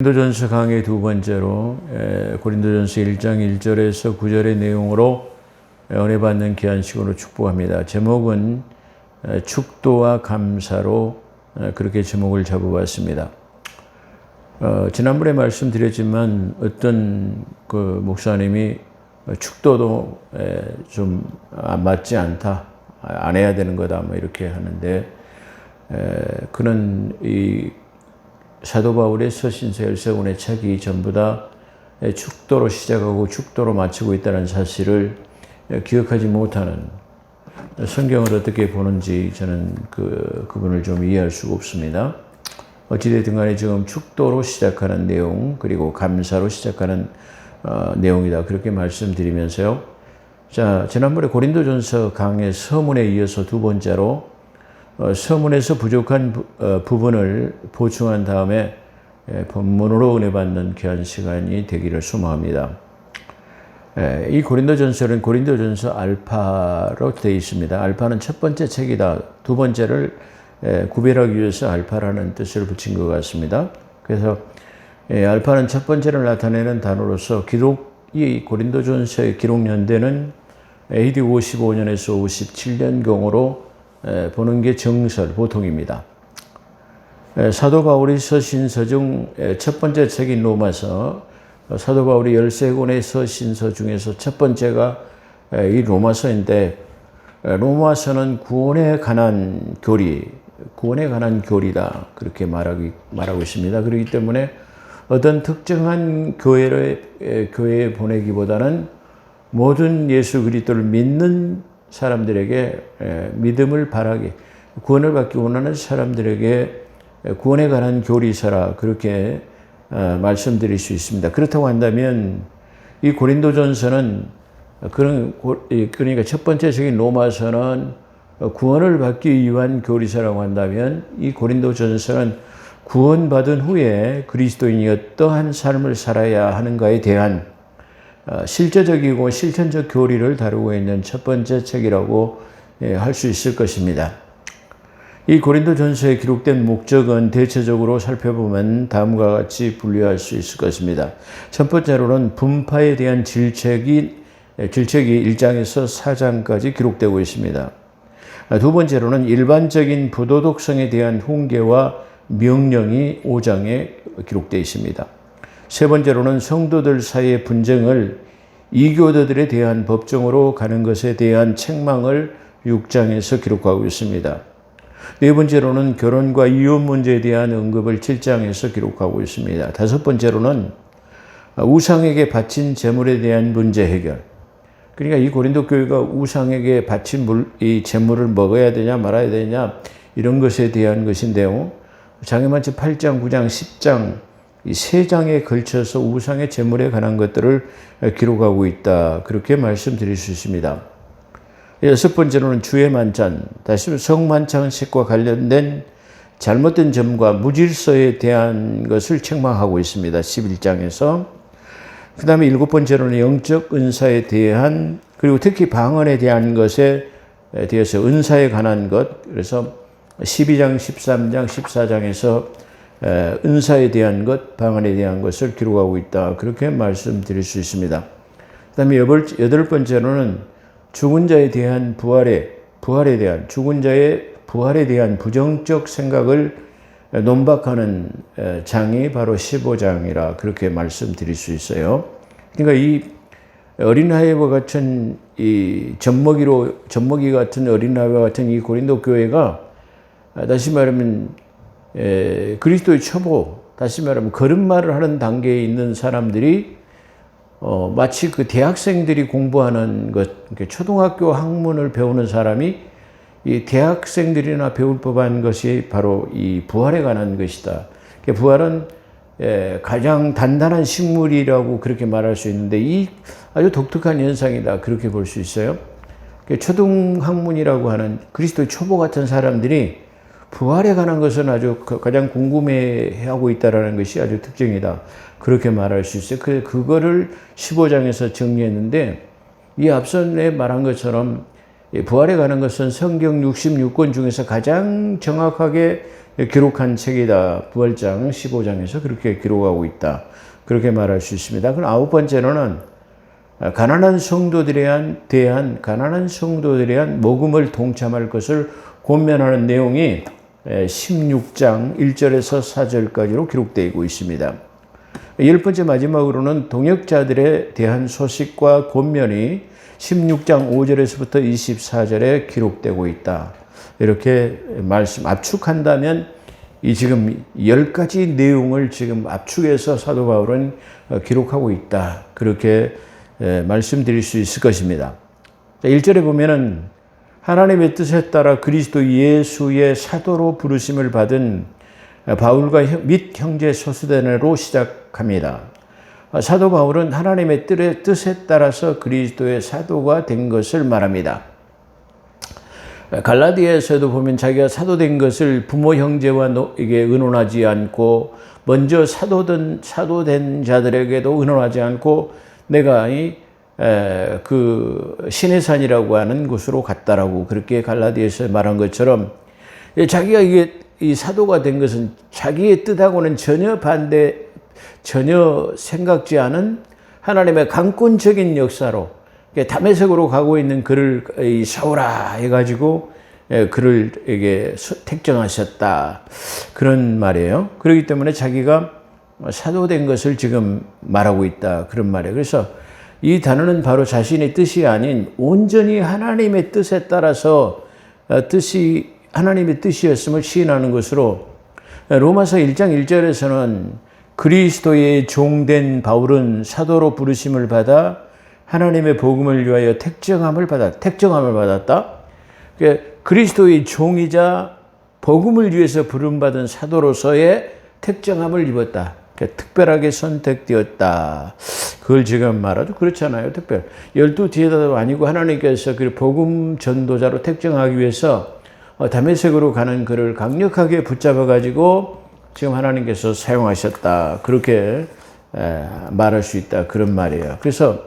고린도전서 강의 두 번째로 고린도전서 1장 1절에서 9절의 내용으로 은혜 받는 귀한 시간으로 축복합니다. 제목은 축도와 감사로 그렇게 제목을 잡아봤습니다. 지난번에 말씀드렸지만 어떤 그 목사님이 축도도 좀 맞지 않다, 안 해야 되는 거다 뭐 이렇게 하는데, 그는 이 사도 바울의 서신서 13권의 책이 전부 다 축도로 시작하고 축도로 마치고 있다는 사실을 기억하지 못하는, 성경을 어떻게 보는지 저는 그분을 좀 이해할 수가 없습니다. 어찌됐든 간에 지금 축도로 시작하는 내용, 그리고 감사로 시작하는 내용이다, 그렇게 말씀드리면서요. 자, 지난번에 고린도전서 강의 서문에 이어서 두 번째로 서문에서 부족한 부분을 보충한 다음에 본문으로 은혜 받는 귀한 시간이 되기를 소망합니다. 이 고린도전서는 고린도전서 알파로 되어 있습니다. 알파는 첫 번째 책이다. 두 번째를 구별하기 위해서 알파라는 뜻을 붙인 것 같습니다. 그래서 알파는 첫 번째를 나타내는 단어로서 이 고린도전서의 기록 연대는 AD 55년에서 57년경으로 보는 게 정설, 보통입니다. 사도 바울이 서신서 중 첫 번째 책인 로마서, 사도 바울이 13권의 서신서 중에서 첫 번째가 이 로마서인데, 로마서는 구원에 관한 교리다, 그렇게 말하고 있습니다. 그렇기 때문에 어떤 특정한 교회에 보내기보다는 모든 예수 그리스도를 믿는 사람들에게 믿음을 바라게, 구원을 받기 원하는 사람들에게 구원에 관한 교리서라, 그렇게 말씀드릴 수 있습니다. 그렇다고 한다면 이 고린도전서는 그러니까 첫 번째 책인 로마서는 구원을 받기 위한 교리서라고 한다면, 이 고린도전서는 구원받은 후에 그리스도인이 어떠한 삶을 살아야 하는가에 대한 실제적이고 실천적 교리를 다루고 있는 첫 번째 책이라고 할 수 있을 것입니다. 이 고린도전서에 기록된 목적은 대체적으로 살펴보면 다음과 같이 분류할 수 있을 것입니다. 첫 번째로는 분파에 대한 질책이 1장에서 4장까지 기록되고 있습니다. 두 번째로는 일반적인 부도덕성에 대한 훈계와 명령이 5장에 기록되어 있습니다. 세 번째로는 성도들 사이의 분쟁을 이교도들에 대한 법정으로 가는 것에 대한 책망을 6장에서 기록하고 있습니다. 네 번째로는 결혼과 이혼 문제에 대한 언급을 7장에서 기록하고 있습니다. 다섯 번째로는 우상에게 바친 제물에 대한 문제 해결. 그러니까 이 고린도 교회가 우상에게 바친 이 제물을 먹어야 되냐 말아야 되냐, 이런 것에 대한 것인데요. 장에만치 8장, 9장, 10장 이 세 장에 걸쳐서 우상의 제물에 관한 것들을 기록하고 있다, 그렇게 말씀드릴 수 있습니다. 여섯 번째로는 주의 만찬, 다시 성만찬식과 관련된 잘못된 점과 무질서에 대한 것을 책망하고 있습니다. 11장에서. 그 다음에 일곱 번째로는 영적 은사에 대한, 그리고 특히 방언에 대한 것에 대해서 은사에 관한 것, 그래서 12장, 13장, 14장에서 은사에 대한 것, 방언에 대한 것을 기록하고 있다, 그렇게 말씀드릴 수 있습니다. 그 다음에 여덟 번째로는 죽은 자에 대한 죽은 자의 부활에 대한 부정적 생각을 논박하는 장이 바로 15장이라 그렇게 말씀드릴 수 있어요. 그러니까 이 어린아이와 같은 이 젖먹이 같은 어린아이와 같은 이 고린도 교회가, 다시 말하면 그리스도의 초보, 다시 말하면 걸음마를 하는 단계에 있는 사람들이 마치 그 대학생들이 공부하는 것, 초등학교 학문을 배우는 사람이 이 대학생들이나 배울 법한 것이 바로 이 부활에 관한 것이다. 부활은 가장 단단한 식물이라고 그렇게 말할 수 있는데, 이 아주 독특한 현상이다, 그렇게 볼 수 있어요. 초등학문이라고 하는 그리스도의 초보 같은 사람들이 부활에 관한 것은 아주 가장 궁금해하고 있다는 것이 아주 특징이다, 그렇게 말할 수 있어요. 그거를 15장에서 정리했는데, 이 앞선에 말한 것처럼 부활에 관한 것은 성경 66권 중에서 가장 정확하게 기록한 책이다. 부활장 15장에서 그렇게 기록하고 있다. 그렇게 말할 수 있습니다. 그럼 아홉 번째로는 가난한 성도들에 대한 모금을 동참할 것을 권면하는 내용이 16장 1절에서 4절까지로 기록되고 있습니다. 열 번째 마지막으로는 동역자들에 대한 소식과 권면이 16장 5절에서부터 24절에 기록되고 있다. 이렇게 압축한다면 이 지금 10가지 내용을 지금 압축해서 사도 바울은 기록하고 있다. 그렇게 말씀드릴 수 있을 것입니다. 1절에 보면은 하나님의 뜻에 따라 그리스도 예수의 사도로 부르심을 받은 바울과 및 형제 소수대네로 시작합니다. 사도 바울은 하나님의 뜻에 따라서 그리스도의 사도가 된 것을 말합니다. 갈라디아에서도 보면 자기가 사도된 것을 부모 형제와 의논하지 않고 먼저 사도된 자들에게도 의논하지 않고 내가 그 신의 산이라고 하는 곳으로 갔다라고 그렇게 갈라디아에서 말한 것처럼 자기가 이 사도가 된 것은 자기의 뜻하고는 전혀 생각지 않은 하나님의 강권적인 역사로 다메섹으로 가고 있는 그를 사울아 해가지고 그를 택정하셨다. 그런 말이에요. 그렇기 때문에 자기가 사도된 것을 지금 말하고 있다. 그런 말이에요. 그래서 이 단어는 바로 자신의 뜻이 아닌 온전히 하나님의 뜻에 따라서 하나님의 뜻이었음을 시인하는 것으로 로마서 1장 1절에서는 그리스도의 종된 바울은 사도로 부르심을 받아 하나님의 복음을 위하여 택정함을 받았다. 그리스도의 종이자 복음을 위해서 부름받은 사도로서의 택정함을 입었다. 특별하게 선택되었다. 그걸 지금 말하죠. 그렇잖아요. 12제자도 아니고 하나님께서 그 복음 전도자로 택정하기 위해서 다메섹으로 가는 그를 강력하게 붙잡아 가지고 지금 하나님께서 사용하셨다. 그렇게 말할 수 있다. 그런 말이에요. 그래서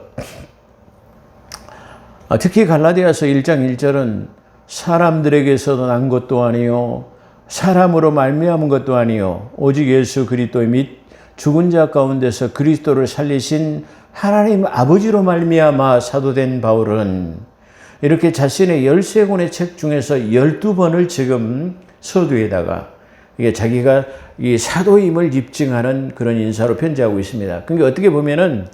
특히 갈라디아서 1장 1절은 사람들에게서 난 것도 아니요 사람으로 말미암은 것도 아니요 오직 예수 그리스도 및 죽은 자 가운데서 그리스도를 살리신 하나님 아버지로 말미암아 사도된 바울은 이렇게 자신의 13권의 책 중에서 12번을 지금 서두에다가 이게 자기가 이 사도임을 입증하는 그런 인사로 편지하고 있습니다. 그러니까 어떻게 보면은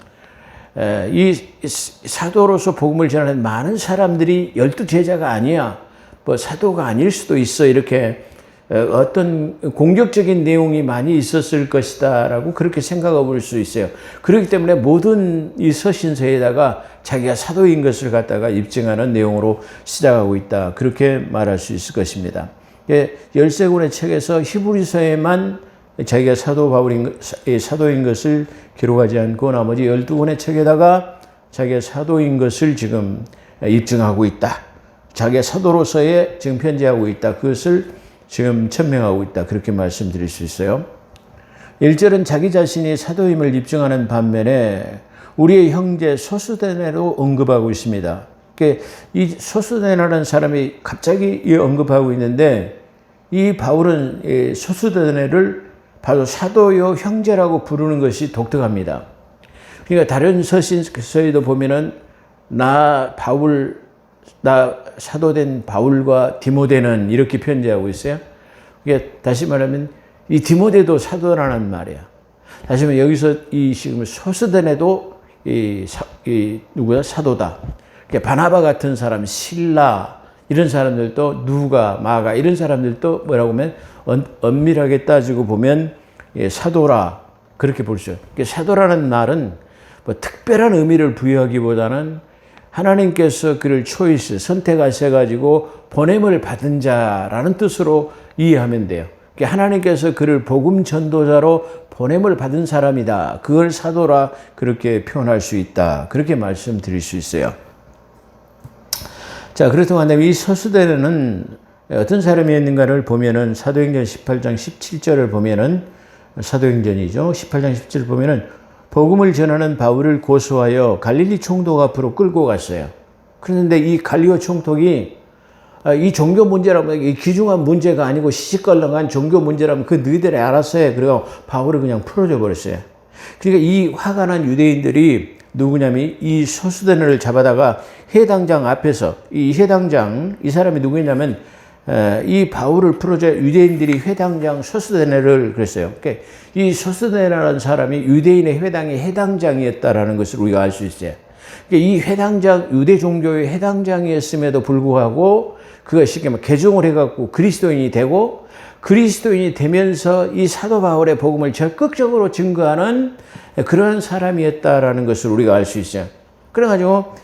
이 사도로서 복음을 전하는 많은 사람들이 12제자가 아니야. 뭐 사도가 아닐 수도 있어. 이렇게 어떤 공격적인 내용이 많이 있었을 것이다 라고 그렇게 생각해 볼 수 있어요. 그렇기 때문에 모든 이 서신서에다가 자기가 사도인 것을 갖다가 입증하는 내용으로 시작하고 있다. 그렇게 말할 수 있을 것입니다. 13권의 책에서 히브리서에만 자기가 사도인 것을 기록하지 않고 나머지 12권의 책에다가 자기가 사도인 것을 지금 입증하고 있다. 자기가 사도로서의 지금 편지하고 있다. 그것을 지금 천명하고 있다. 그렇게 말씀드릴 수 있어요. 1절은 자기 자신이 사도임을 입증하는 반면에 우리의 형제 소수데네로 언급하고 있습니다. 이 소수데네라는 사람이 갑자기 언급하고 있는데 이 바울은 소수데네를 바로 사도요 형제라고 부르는 것이 독특합니다. 그러니까 다른 서신서에도 보면은 나 사도된 바울과 디모데는 이렇게 편지하고 있어요. 이게 다시 말하면 이 디모데도 사도라는 말이야. 다시 말하면 여기서 이 지금 소수데네도 누구야? 사도다. 바나바 같은 사람, 실라 이런 사람들도 누가, 마가 이런 사람들도 뭐라고 하면 엄밀하게 따지고 보면 사도라 그렇게 볼 수 있어요. 사도라는 말은 뭐 특별한 의미를 부여하기보다는 하나님께서 그를 선택하셔가지고 보냄을 받은 자라는 뜻으로 이해하면 돼요. 하나님께서 그를 복음 전도자로 보냄을 받은 사람이다. 그걸 사도라 그렇게 표현할 수 있다. 그렇게 말씀드릴 수 있어요. 자, 그렇다고 이 소수데네는 어떤 사람이었는가를 보면은 사도행전 18장 17절을 보면은 사도행전이죠. 18장 17절 보면은 복음을 전하는 바울을 고소하여 갈릴리 총독 앞으로 끌고 갔어요. 그런데 이 갈리오 총독이 이 종교 문제라면 이 귀중한 문제가 아니고 시시껄렁한 종교 문제라면 그 너희들이 알아서 해. 그리고 바울을 그냥 풀어줘 버렸어요. 그러니까 이 화가 난 유대인들이 누구냐면 이 소스데네를 잡아다가 해당장 앞에서 이 해당장 이 사람이 누구냐면 이 바울을 풀어줘 유대인들이 회당장 소스데네를 그랬어요. 그러니까 이 소스데네라는 사람이 유대인의 회당의 해당장이었다라는 것을 우리가 알 수 있어요. 그러니까 이 회당장 유대 종교의 해당장이었음에도 불구하고 그가 쉽게 말 개종을 해갖고 그리스도인이 되고 그리스도인이 되면서 이 사도 바울의 복음을 적극적으로 증거하는 그런 사람이었다라는 것을 우리가 알 수 있어요. 그래가지고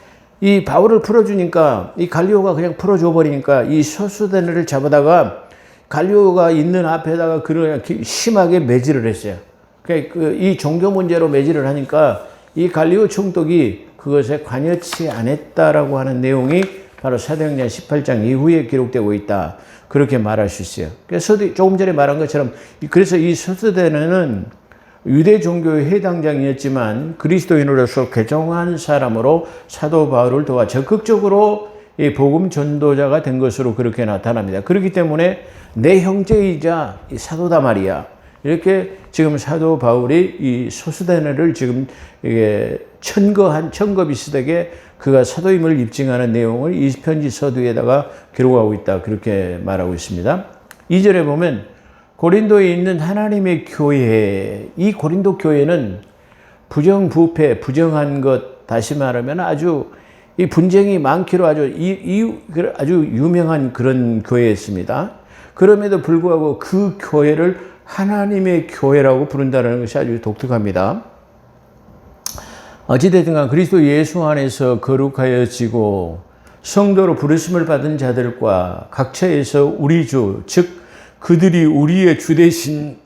이 바울을 풀어주니까 이 갈리오가 그냥 풀어줘 버리니까 이 소스데네를 잡아다가 갈리오가 있는 앞에다가 그냥 심하게 매질을 했어요. 그러니까 이 종교 문제로 매질을 하니까 이 갈리오 총독이 그것에 관여치 않았다라고 하는 내용이 바로 사도행전 18장 이후에 기록되고 있다. 그렇게 말할 수 있어요. 그래서 조금 전에 말한 것처럼 그래서 이 소스데네는 유대 종교의 해당장이었지만 그리스도인으로서 개종한 사람으로 사도 바울을 도와 적극적으로 이 복음 전도자가 된 것으로 그렇게 나타납니다. 그렇기 때문에 내 형제이자 이 사도다 말이야. 이렇게 지금 사도 바울이 이 소스데네를 지금 이게 천거 비슷하게 그가 사도임을 입증하는 내용을 이 편지 서두에다가 기록하고 있다. 그렇게 말하고 있습니다. 2절에 보면 고린도에 있는 하나님의 교회, 이 고린도 교회는 부정부패, 부정한 것, 다시 말하면 아주 이 분쟁이 많기로 아주 유명한 그런 교회였습니다. 그럼에도 불구하고 그 교회를 하나님의 교회라고 부른다는 것이 아주 독특합니다. 어찌됐든 간 그리스도 예수 안에서 거룩하여지고 성도로 부르심을 받은 자들과 각처에서 우리 주, 즉 그들이 우리의 주 대신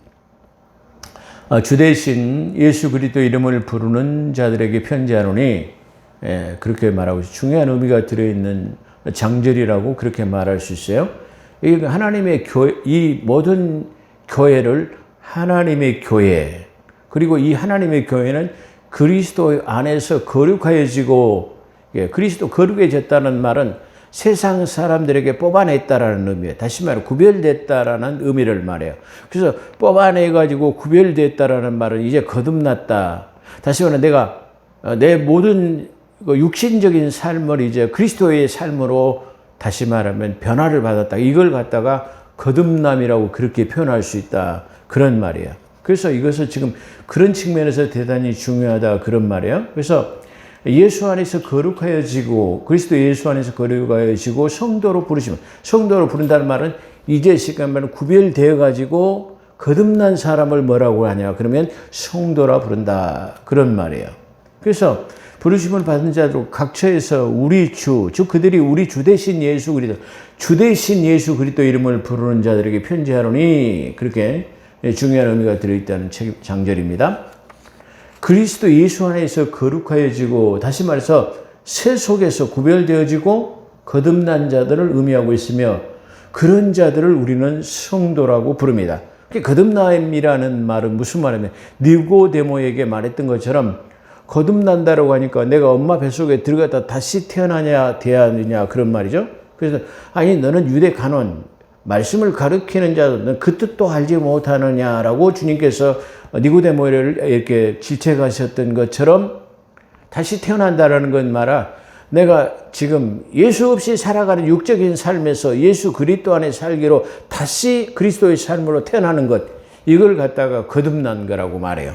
예수 그리스도 이름을 부르는 자들에게 편지하노니 그렇게 말하고 있어요. 중요한 의미가 들어있는 장절이라고 그렇게 말할 수 있어요. 하나님의 교회, 이 모든 교회를 하나님의 교회, 그리고 이 하나님의 교회는 그리스도 안에서 거룩하여지고, 그리스도 거룩해졌다는 말은 세상 사람들에게 뽑아냈다라는 의미예요. 다시 말해 구별됐다라는 의미를 말해요. 그래서 뽑아내가지고 구별됐다라는 말은 이제 거듭났다. 다시 말해 내가 내 모든 육신적인 삶을 이제 그리스도의 삶으로 다시 말하면 변화를 받았다. 이걸 갖다가 거듭남이라고 그렇게 표현할 수 있다. 그런 말이에요. 그래서 이것을 지금 그런 측면에서 대단히 중요하다. 그런 말이에요. 그래서 예수 안에서 거룩하여지고 그리스도 예수 안에서 거룩하여지고 성도로 부르시면, 성도로 부른다는 말은 이제 시간만 구별되어 가지고 거듭난 사람을 뭐라고 하냐 그러면 성도라 부른다. 그런 말이에요. 그래서 부르심을 받은 자들 각처에서 우리 주, 즉 그들이 우리 주 대신 예수 그리스도, 주 대신 예수 그리스도 이름을 부르는 자들에게 편지하노니, 그렇게 중요한 의미가 들어있다는 장절입니다. 그리스도 예수 안에서 거룩하여지고, 다시 말해서 새 속에서 구별되어지고 거듭난 자들을 의미하고 있으며, 그런 자들을 우리는 성도라고 부릅니다. 거듭남이라는 말은 무슨 말이냐면 니고데모에게 말했던 것처럼 거듭난다라고 하니까 내가 엄마 뱃속에 들어갔다 다시 태어나냐 대하느냐 그런 말이죠. 그래서 아니 너는 유대 간원 말씀을 가르치는 자도 넌 그 뜻도 알지 못하느냐라고 주님께서 니고데모를 이렇게 질책하셨던 것처럼 다시 태어난다라는 건 말아 내가 지금 예수 없이 살아가는 육적인 삶에서 예수 그리스도 안에 살기로 다시 그리스도의 삶으로 태어나는 것, 이걸 갖다가 거듭난 거라고 말해요.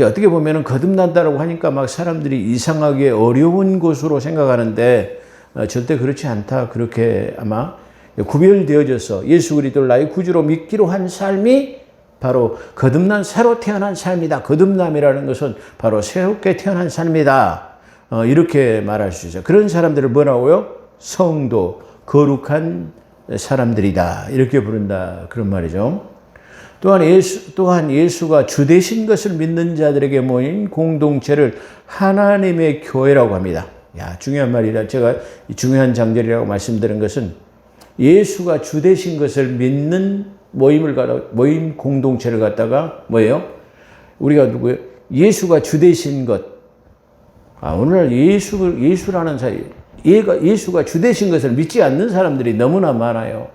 어떻게 보면은 거듭난다라고 하니까 막 사람들이 이상하게 어려운 것으로 생각하는데 절대 그렇지 않다. 그렇게 아마 구별되어져서 예수 그리스도를 나의 구주로 믿기로 한 삶이 바로 거듭난 새로 태어난 삶이다. 거듭남이라는 것은 바로 새롭게 태어난 삶이다. 이렇게 말할 수 있어요. 그런 사람들을 뭐라고요? 성도, 거룩한 사람들이다. 이렇게 부른다. 그런 말이죠. 또한 예수가 주 되신 것을 믿는 자들에게 모인 공동체를 하나님의 교회라고 합니다. 야, 중요한 말이라 제가 중요한 장절이라고 말씀드린 것은 예수가 주 되신 것을 믿는 모임 공동체를 갖다가 뭐예요? 우리가 누구예요? 예수가 주 되신 것. 오늘날 예수라는 사이, 예수가 주되신 것을 믿지 않는 사람들이 너무나 많아요.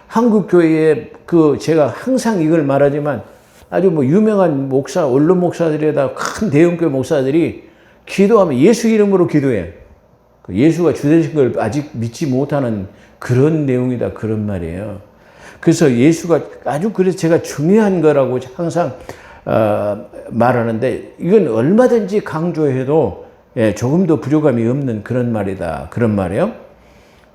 한국 교회에 제가 항상 이걸 말하지만 아주 유명한 목사, 원로 목사들에다 큰 대형교회 목사들이 기도하면 예수 이름으로 기도해. 예수가 주되신 걸 아직 믿지 못하는 그런 내용이다. 그런 말이에요. 그래서 예수가 그래서 제가 중요한 거라고 항상 말하는데 이건 얼마든지 강조해도 조금 더 부족함이 없는 그런 말이다. 그런 말이에요.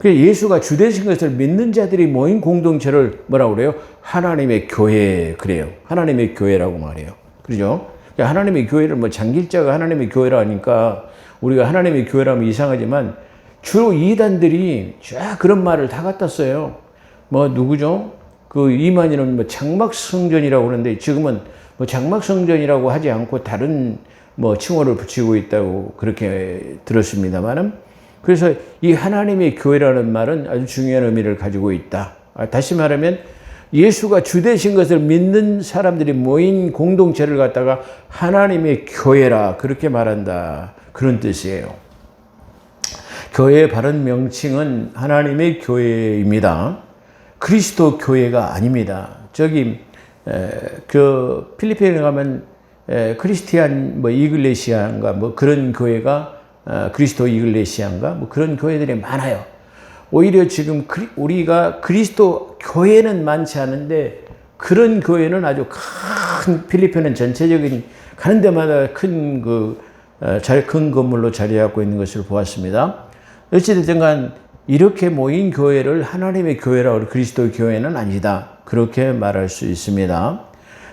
예수가 주되신 것을 믿는 자들이 모인 공동체를 뭐라고 그래요? 하나님의 교회 그래요. 하나님의 교회라고 말해요. 그죠? 하나님의 교회를 장길자가 하나님의 교회라 하니까 우리가 하나님의 교회라면 이상하지만 주로 이단들이 쫙 그런 말을 다 갖다 써요. 누구죠? 이만희는 장막성전이라고 그러는데 지금은 장막성전이라고 하지 않고 다른 칭호를 붙이고 있다고 그렇게 들었습니다만은 그래서 이 하나님의 교회라는 말은 아주 중요한 의미를 가지고 있다. 다시 말하면 예수가 주되신 것을 믿는 사람들이 모인 공동체를 갖다가 하나님의 교회라 그렇게 말한다. 그런 뜻이에요. 교회의 바른 명칭은 하나님의 교회입니다. 그리스도 교회가 아닙니다. 필리핀에 가면 크리스티안 이글레시아인가 그런 교회가 그리스도 이글레시아인가 그런 교회들이 많아요. 오히려 지금 우리가 그리스도 교회는 많지 않은데 그런 교회는 아주 큰 필리핀은 전체적인 가는 데마다 큰 건물로 자리하고 있는 것을 보았습니다. 어찌됐든 간 이렇게 모인 교회를 하나님의 교회라고 그리스도 교회는 아니다. 그렇게 말할 수 있습니다.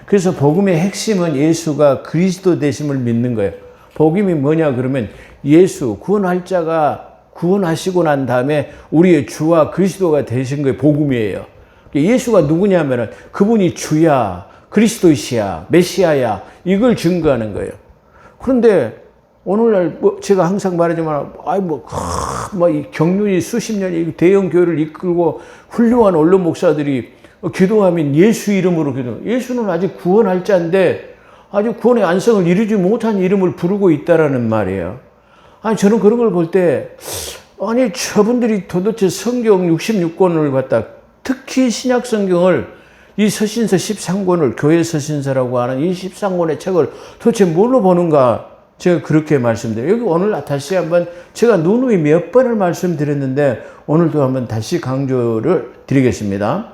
그래서 복음의 핵심은 예수가 그리스도 되심을 믿는 거예요. 복음이 뭐냐 그러면 예수 구원할 자가 구원하시고 난 다음에 우리의 주와 그리스도가 되신 거예요. 복음이에요. 예수가 누구냐면은 그분이 주야, 그리스도시야, 메시아야 이걸 증거하는 거예요. 그런데 오늘날 제가 항상 말하지만 이 경륜이 수십 년이 대형 교회를 이끌고 훌륭한 언론 목사들이 기도하면 예수 이름으로 기도. 예수는 아직 구원할 자인데 아직 구원의 안성을 이루지 못한 이름을 부르고 있다라는 말이에요. 저는 그런 걸 볼 때 저분들이 도대체 성경 66권을 갖다 특히 신약 성경을 이 서신서 13권을 교회 서신서라고 하는 이 13권의 책을 도대체 뭘로 보는가 제가 그렇게 말씀드려요. 여기 오늘 다시 한번 제가 누누이 몇 번을 말씀드렸는데 오늘도 한번 다시 강조를 드리겠습니다.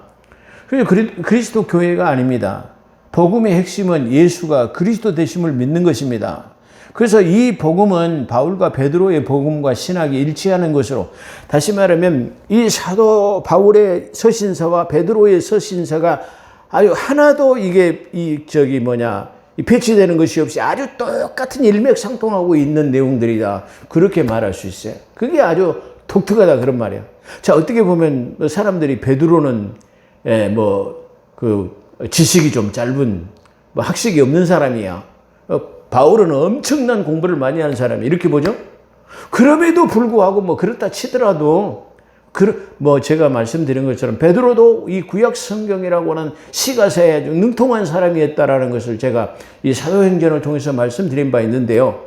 그리스도 교회가 아닙니다. 복음의 핵심은 예수가 그리스도 되심을 믿는 것입니다. 그래서 이 복음은 바울과 베드로의 복음과 신학이 일치하는 것으로 다시 말하면 이 사도 바울의 서신서와 베드로의 서신서가 아주 하나도 배치되는 것이 없이 아주 똑같은 일맥상통하고 있는 내용들이다. 그렇게 말할 수 있어요. 그게 아주 독특하다 그런 말이에요. 자, 어떻게 보면 사람들이 베드로는 지식이 좀 짧은 학식이 없는 사람이야. 바울은 엄청난 공부를 많이 하는 사람이 이렇게 보죠. 그럼에도 불구하고 그렇다 치더라도 제가 말씀드린 것처럼 베드로도 이 구약 성경이라고 하는 시가사에 아주 능통한 사람이었다라는 것을 제가 이 사도행전을 통해서 말씀드린 바 있는데요.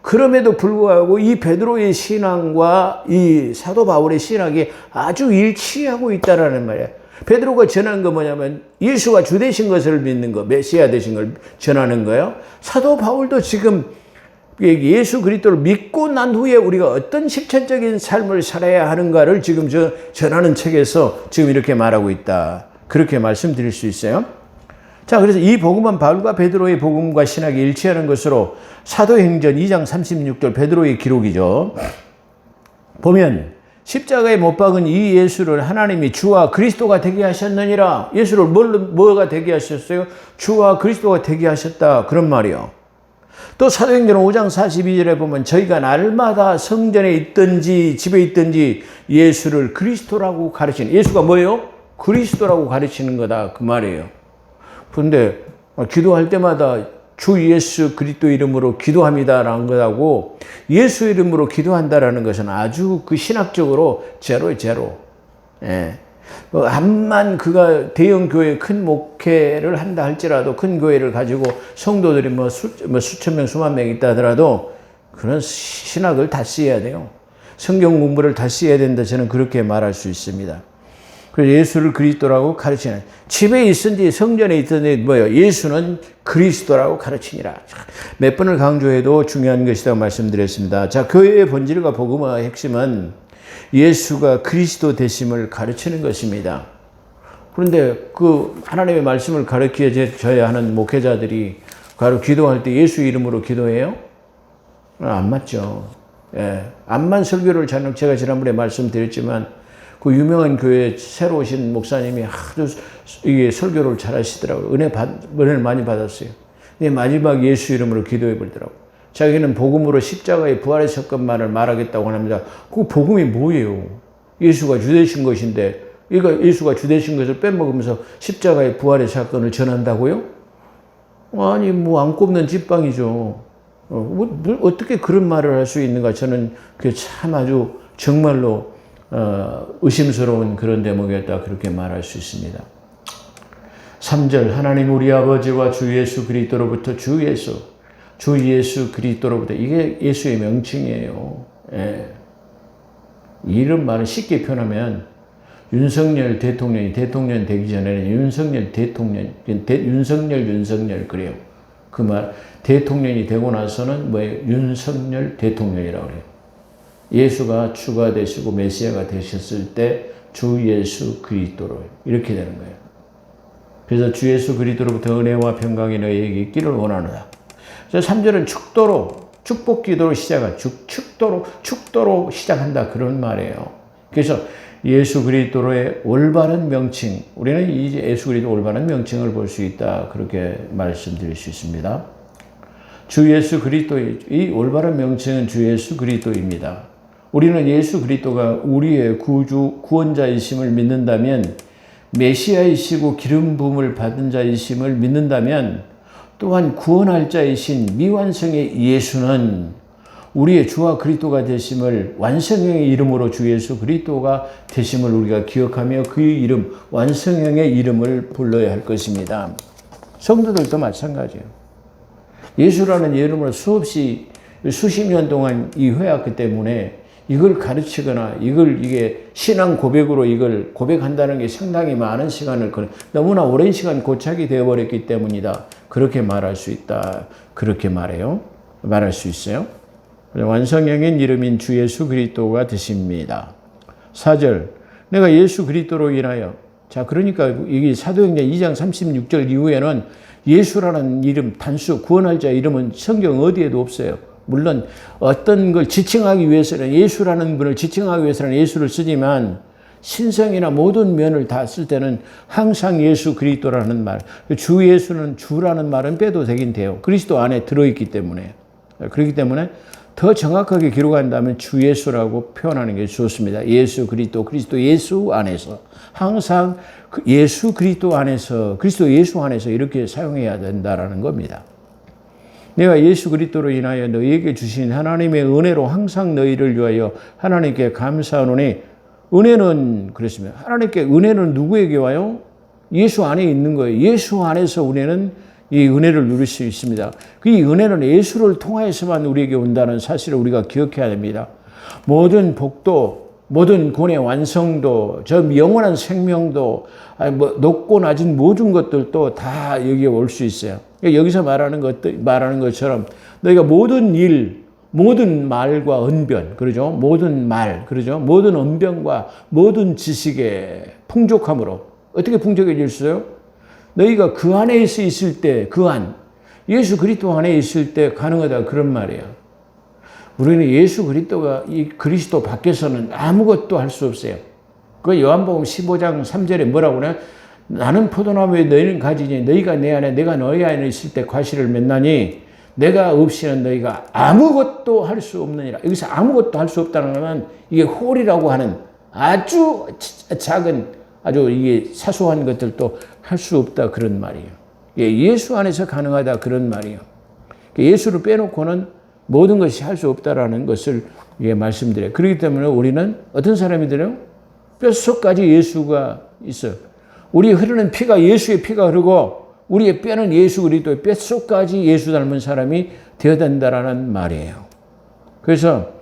그럼에도 불구하고 이 베드로의 신앙과 이 사도 바울의 신앙이 아주 일치하고 있다라는 말이에요. 베드로가 전한 거 뭐냐면 예수가 주 되신 것을 믿는 거, 메시아 되신 걸 전하는 거예요. 사도 바울도 지금 예수 그리스도를 믿고 난 후에 우리가 어떤 실천적인 삶을 살아야 하는가를 지금 전하는 책에서 지금 이렇게 말하고 있다. 그렇게 말씀드릴 수 있어요. 자, 그래서 이 복음은 바울과 베드로의 복음과 신학이 일치하는 것으로 사도행전 2장 36절 베드로의 기록이죠. 보면 십자가에 못 박은 이 예수를 하나님이 주와 그리스도가 되게 하셨느니라. 예수를 뭐가 되게 하셨어요? 주와 그리스도가 되게 하셨다. 그런 말이요. 또 사도행전 5장 42절에 보면 저희가 날마다 성전에 있든지 집에 있든지 예수를 그리스도라고 가르치는, 예수가 뭐예요? 그리스도라고 가르치는 거다. 그 말이에요. 그런데 기도할 때마다 주 예수 그리스도 이름으로 기도합니다라는 것하고 예수 이름으로 기도한다라는 것은 아주 신학적으로 제로예요, 제로. 예. 암만 그가 대형 교회 큰 목회를 한다 할지라도 큰 교회를 가지고 성도들이 수천 명, 수만 명 있다 하더라도 그런 신학을 다 써야 돼요. 성경 공부를 다시 해야 된다. 저는 그렇게 말할 수 있습니다. 그래서 예수를 그리스도라고 가르치는, 집에 있든지 성전에 있든지 뭐예요? 예수는 그리스도라고 가르치니라. 몇 번을 강조해도 중요한 것이라고 말씀드렸습니다. 자, 교회의 본질과 복음의 핵심은 예수가 그리스도 되심을 가르치는 것입니다. 그런데 그 하나님의 말씀을 가르쳐줘야 하는 목회자들이 바로 기도할 때 예수 이름으로 기도해요? 안 맞죠. 예. 암만 설교를 제가 지난번에 말씀드렸지만 그 유명한 교회 새로 오신 목사님이 아주 이게 설교를 잘 하시더라고요. 은혜를 많이 받았어요. 근데 마지막 예수 이름으로 기도해 버리더라고요. 자기는 복음으로 십자가의 부활의 사건만을 말하겠다고 합니다. 그 복음이 뭐예요? 예수가 주되신 것인데, 이거 예수가 주되신 것을 빼먹으면서 십자가의 부활의 사건을 전한다고요? 아니, 뭐 안 꼽는 찐빵이죠. 어떻게 그런 말을 할 수 있는가? 저는 그게 참 아주 정말로 의심스러운 그런 대목이었다, 그렇게 말할 수 있습니다. 3절, 하나님 우리 아버지와 주 예수 그리스도로부터 주 예수 그리스도로부터, 이게 예수의 명칭이에요. 예. 이런 말을 쉽게 표현하면 윤석열 대통령이 대통령 되기 전에는 윤석열 그래요. 그 말, 대통령이 되고 나서는 뭐예요? 윤석열 대통령이라고 그래요. 예수가 주가 되시고 메시아가 되셨을 때 주 예수 그리스도로 이렇게 되는 거예요. 그래서 주 예수 그리스도로부터 은혜와 평강이 너희에게 있기를 원하노라. 그래서 3절은 축복 기도로 축도로 시작한다, 그런 말이에요. 그래서 예수 그리스도의 올바른 명칭, 우리는 이 예수 그리스도 올바른 명칭을 볼 수 있다, 그렇게 말씀드릴 수 있습니다. 주 예수 그리스도의 이 올바른 명칭은 주 예수 그리스도입니다. 우리는 예수 그리스도가 우리의 구원자이심을 믿는다면, 메시아이시고 기름 부음을 받은 자이심을 믿는다면, 또한 구원할 자이신 미완성의 예수는 우리의 주와 그리스도가 되심을, 완성형의 이름으로 주 예수 그리스도가 되심을 우리가 기억하며 그 이름, 완성형의 이름을 불러야 할 것입니다. 성도들도 마찬가지예요. 예수라는 이름으로 수십 년 동안 이 회왔기 때문에 이걸 가르치거나 이게 신앙 고백으로 이걸 고백한다는 게 상당히 많은 시간을 너무나 오랜 시간 고착이 되어버렸기 때문이다, 그렇게 말할 수 있다, 그렇게 말할 수 있어요. 완성형인 이름인 주 예수 그리스도가 되십니다. 4절, 내가 예수 그리스도로 인하여, 자, 그러니까 이게 사도행전 2장 36절 이후에는 예수라는 이름, 단수 구원할 자 이름은 성경 어디에도 없어요. 물론 어떤 걸 지칭하기 위해서는, 예수라는 분을 지칭하기 위해서는 예수를 쓰지만 신성이나 모든 면을 다 쓸 때는 항상 예수 그리스도라는 말, 주 예수는 주라는 말은 빼도 되긴 돼요. 그리스도 안에 들어있기 때문에. 그렇기 때문에 더 정확하게 기록한다면 주 예수라고 표현하는 게 좋습니다. 예수 그리스도 예수 안에서, 항상 예수 그리스도 안에서, 그리스도 예수 안에서 이렇게 사용해야 된다라는 겁니다. 내가 예수 그리스도로 인하여 너희에게 주신 하나님의 은혜로 항상 너희를 위하여 하나님께 감사하노니, 은혜는 그렇습니다. 하나님께 은혜는 누구에게 와요? 예수 안에 있는 거예요. 예수 안에서 우리는 이 은혜를 누릴 수 있습니다. 이 은혜는 예수를 통하여서만 우리에게 온다는 사실을 우리가 기억해야 됩니다. 모든 복도, 모든 구원의 완성도, 저 영원한 생명도, 높고 낮은 모든 것들도 다 여기에 올 수 있어요. 여기서 말하는 것처럼 너희가 모든 일, 모든 말과 언변, 그러죠? 모든 말, 그러죠? 모든 언변과 모든 지식의 풍족함으로 어떻게 풍족해질 수 있어요? 너희가 그 안에 있을 때, 예수 그리스도 안에 있을 때 가능하다, 그런 말이에요. 우리는 예수 그리스도가 이 그리스도 밖에서는 아무것도 할 수 없어요. 그 요한복음 15장 3절에 뭐라고 그래요? 나는 포도나무에 너희는 가지니 너희가 내 안에 내가 너희 안에 있을 때 과실을 맺나니 내가 없이는 너희가 아무것도 할 수 없느니라. 여기서 아무것도 할 수 없다는 것은 이게 홀이라고 하는 아주 작은, 아주 이게 사소한 것들도 할 수 없다, 그런 말이에요. 예수 안에서 가능하다, 그런 말이에요. 예수를 빼놓고는 모든 것이 할 수 없다라는 것을 말씀드려요. 그렇기 때문에 우리는 어떤 사람이들요? 뼛속까지 예수가 있어요. 우리 흐르는 피가 예수의 피가 흐르고 우리의 뼈는 예수 그리스도의 뼛속까지 예수 닮은 사람이 되어야 된다라는 말이에요. 그래서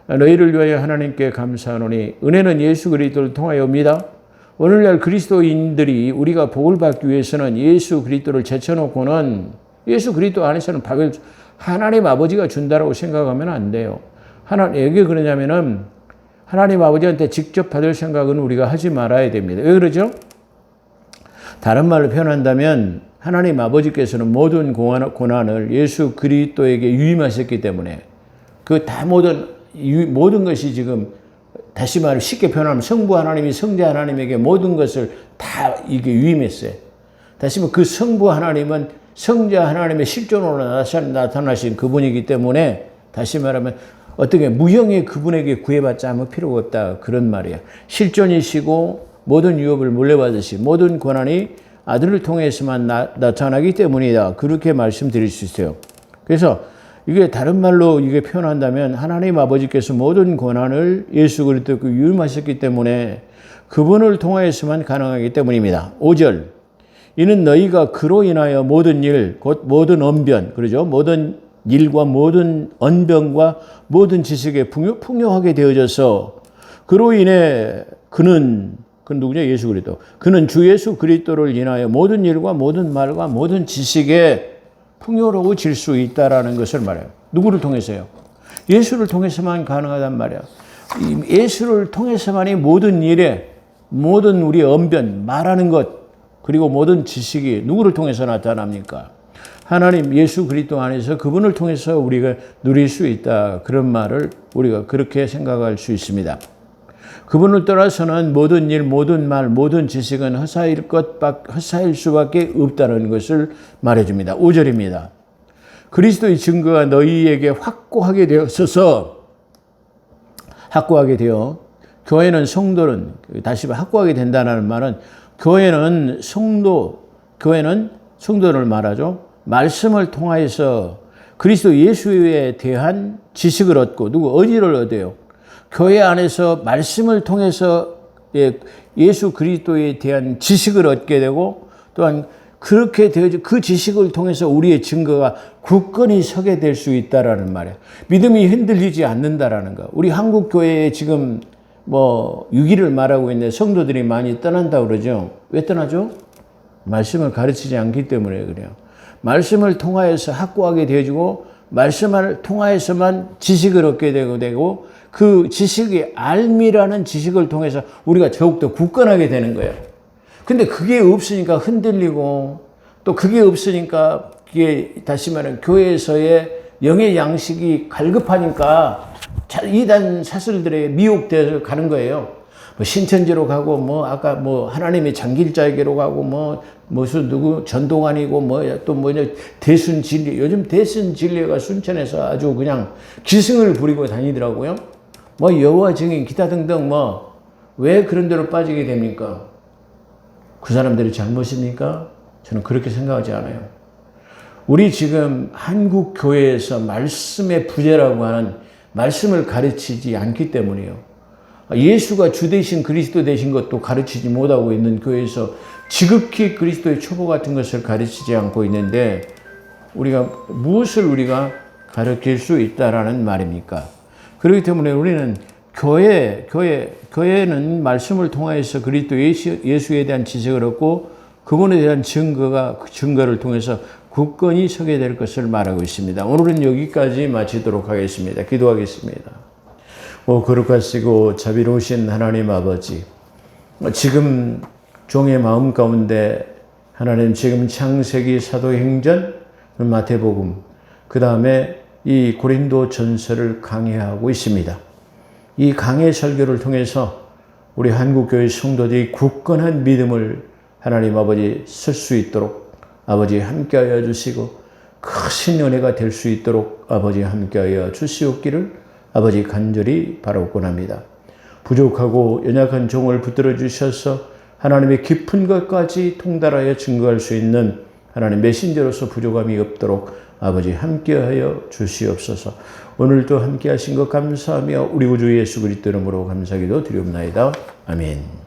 너희를 위하여 하나님께 감사하노니 은혜는 예수 그리스도를 통하여입니다. 오늘날 그리스도인들이 우리가 복을 받기 위해서는 예수 그리스도를 제쳐놓고는 예수 그리스도 안에서는 밥을 하나님 아버지가 준다라고 생각하면 안 돼요. 왜 그러냐면은 하나님 아버지한테 직접 받을 생각은 우리가 하지 말아야 됩니다. 왜 그러죠? 다른 말로 표현한다면 하나님 아버지께서는 모든 고난을 예수 그리스도에게 유임하셨기 때문에 그 다 모든 것이 지금 다시 말해 쉽게 표현하면 성부 하나님이 성자 하나님에게 모든 것을 다 이게 유임했어요. 다시 말해 그 성부 하나님은 성자 하나님의 실존으로 나타나신 그분이기 때문에 다시 말하면 어떻게 무형의 그분에게 구애받지 아무 필요가 없다 그런 말이에요. 실존이시고 모든 유업을 물려받으시 모든 권한이 아들을 통해서만 나타나기 때문이다. 그렇게 말씀드릴 수 있어요. 그래서 이게 다른 말로 이게 표현한다면 하나님 아버지께서 모든 권한을 예수 그리스도께 유임하셨기 때문에 그분을 통하여서만 가능하기 때문입니다. 5절 이는 너희가 그로 인하여 모든 일 곧 모든 언변 그러죠. 모든 일과 모든 언변과 모든 지식에 풍요하게 되어져서 그로 인해 그는 누구냐? 예수 그리스도. 그는 주 예수 그리스도를 인하여 모든 일과 모든 말과 모든 지식에 풍요로워질 수 있다라는 것을 말해요. 누구를 통해서요? 예수를 통해서만 가능하단 말이야. 예수를 통해서만이 모든 일에 모든 우리의 언변, 말하는 것 그리고 모든 지식이 누구를 통해서 나타납니까? 하나님 예수 그리스도 안에서 그분을 통해서 우리가 누릴 수 있다. 그런 말을 우리가 그렇게 생각할 수 있습니다. 그분을 떠나서는 모든 일, 모든 말, 모든 지식은 헛사일 수밖에 없다는 것을 말해줍니다. 5절입니다. 그리스도의 증거가 너희에게 확고하게 되어 교회는 성도는 다시 확고하게 된다는 말은 교회는 성도를 말하죠. 말씀을 통하여서 그리스도 예수에 대한 지식을 얻고 어디를 얻어요? 교회 안에서 말씀을 통해서 예수 그리스도에 대한 지식을 얻게 되고 또한 그렇게 되어져 그 지식을 통해서 우리의 증거가 굳건히 서게 될 수 있다라는 말이에요. 믿음이 흔들리지 않는다라는 거. 우리 한국 교회에 지금 유기를 말하고 있는 성도들이 많이 떠난다고 그러죠. 왜 떠나죠? 말씀을 가르치지 않기 때문에 그래요. 말씀을 통하여서 확고하게 되어지고 말씀을 통하여서만 지식을 얻게 되고 그 지식의 알미라는 지식을 통해서 우리가 더욱더 굳건하게 되는 거예요. 근데 그게 없으니까 흔들리고 또 그게 없으니까 이게 다시 말하면 교회에서의 영의 양식이 갈급하니까 이단 사슬들에 미혹되어 가는 거예요. 신천지로 가고 아까 하나님의 장길자에게로 가고 무슨 누구 전동환이고 대순 진리 요즘 대순 진리가 순천에서 아주 그냥 기승을 부리고 다니더라고요. 여호와 증인 기타 등등 왜 그런 데로 빠지게 됩니까? 그 사람들이 잘못입니까? 저는 그렇게 생각하지 않아요. 우리 지금 한국 교회에서 말씀의 부재라고 하는 말씀을 가르치지 않기 때문이에요. 예수가 주 되신 그리스도 되신 것도 가르치지 못하고 있는 교회에서 지극히 그리스도의 초보 같은 것을 가르치지 않고 있는데 무엇을 우리가 가르칠 수 있다라는 말입니까? 그렇기 때문에 우리는 교회는 말씀을 통해서 그리스도 예수에 대한 지식을 얻고 그분에 대한 증거를 통해서 굳건히 서게 될 것을 말하고 있습니다. 오늘은 여기까지 마치도록 하겠습니다. 기도하겠습니다. 거룩하시고 자비로우신 하나님 아버지, 지금 종의 마음 가운데 하나님 지금 창세기, 사도행전, 마태복음, 그 다음에 이 고린도 전서를 강해하고 있습니다. 이 강해 설교를 통해서 우리 한국교회 성도들이 굳건한 믿음을 하나님 아버지 쓸 수 있도록 아버지 함께하여 주시고 크신 은혜가 될 수 있도록 아버지 함께하여 주시옵기를 아버지 간절히 바라옵곤 합니다. 부족하고 연약한 종을 붙들어 주셔서 하나님의 깊은 것까지 통달하여 증거할 수 있는 하나님 메신저로서 부족함이 없도록 아버지 함께하여 주시옵소서. 오늘도 함께하신 것 감사하며 우리 구주 예수 그리스도 이름으로 감사기도 드리옵나이다. 아멘.